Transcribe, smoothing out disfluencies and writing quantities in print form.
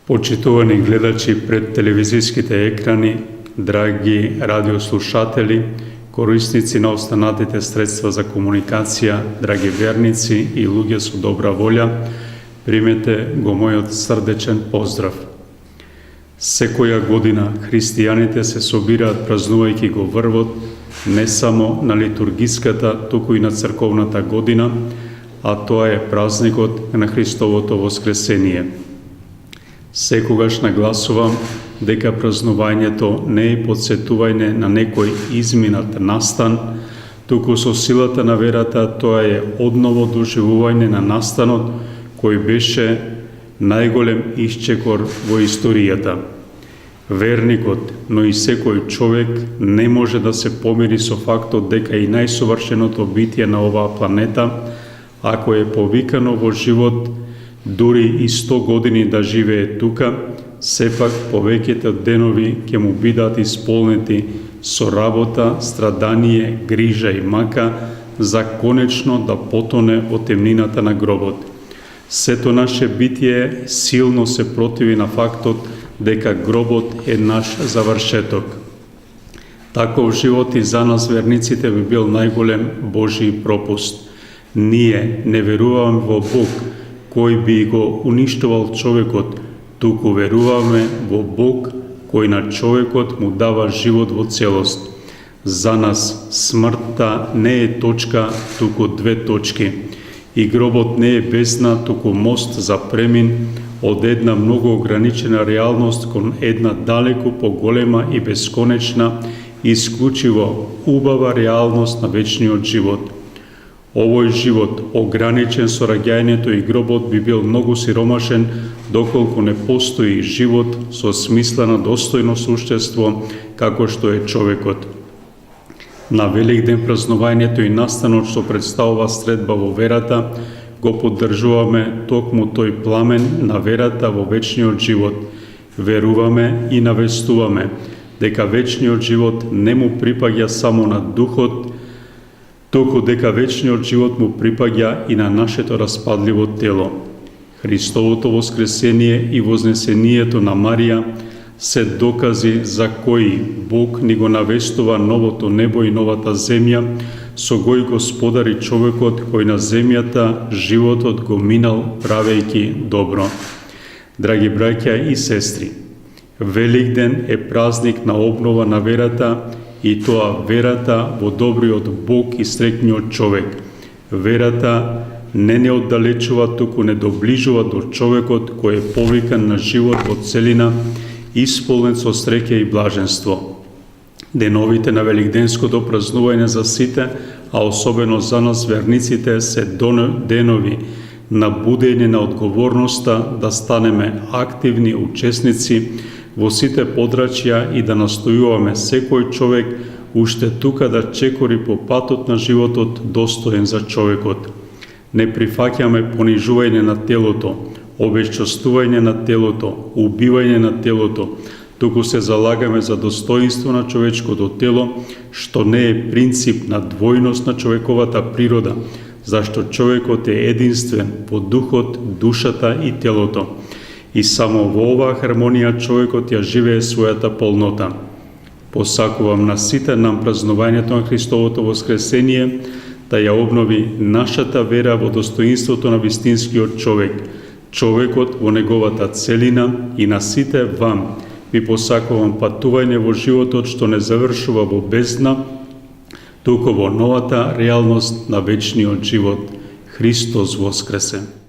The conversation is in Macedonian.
Почитувани гледачи пред телевизijskите екрани, драги радиослушатели, корисници на останатите средства за комуникација, драги верници и луѓе со добра волја, примете го мојот срдечен поздрав. Секоја година христијаните се собираат празнувајќи го врвот не само на литургиската, туку и на црковната година, а тоа е празникот на Христовото воскресение. Секогаш нагласувам дека празнувањето не е подсетување на некој изминат настан, туку со силата на верата тоа е одново доживување на настанот кој беше најголем исчекор во историјата. Верникот, но и секој човек не може да се помири со фактот дека и најсовршеното битие на оваа планета, ако е повикано во живот, дури и 100 години да живее тука, сепак повеќето денови ќе му бидат исполнети со работа, страдание, грижа и мака за конечно да потоне во темнината на гробот. Сето наше битие силно се противи на фактот дека гробот е наш завршеток. Таков живот и за нас верниците би бил најголем Божји пропуст. Ние не веруваме во Бог кој би го уништувал човекот, туку веруваме во Бог кој на човекот му дава живот во целост. За нас смртта не е точка, туку две точки. И гробот не е бездна, туку мост за премин од една многу ограничена реалност кон една далеку поголема и бесконечна, исклучиво убава реалност на вечниот живот. Овој живот, ограничен со раѓањето и гробот, би бил многу сиромашен доколку не постои живот со смисла на достојно суштество како што е човекот. На Великден празнувањето и настанот што представува средба во верата, го поддржуваме токму тој пламен на верата во вечниот живот. Веруваме и навестуваме дека вечниот живот не му припаѓа само на духот, току дека вечниот живот му припаѓа и на нашето распадливо тело. Христовото воскресение и вознесението на Марија се докази за кои Бог ни го навестува новото небо и новата земја, со кој господари човекот кој на земјата животот го минал правејќи добро. Драги браќа и сестри, Великден е празник на обнова на верата, и тоа верата во добриот Бог и среќниот човек. Верата не оддалечува, туку не доближува до човекот кој е повикан на живот во целина, исполнет со среќа и блаженство. Деновите на великденското празнување за сите, а особено за нас верниците, се денови на будење на одговорноста да станеме активни учесници во сите подрачја и да настојуваме секој човек уште тука да чекори по патот на животот достоен за човекот. Не прифаќаме понижување на телото, обесчестување на телото, убивање на телото, туку се залагаме за достоинство на човечкото тело, што не е принцип на двојност на човековата природа, зашто човекот е единствен во духот, душата и телото. И само во оваа хармонија човекот ја живее својата полнота. Посакувам на сите нам празнувањето на Христовото воскресение да ја обнови нашата вера во достоинството на вистинскиот човек, човекот во неговата целина, и на сите вам ви посакувам патување во животот што не завршува во бездна, туку во новата реалност на вечниот живот. Христос воскресе!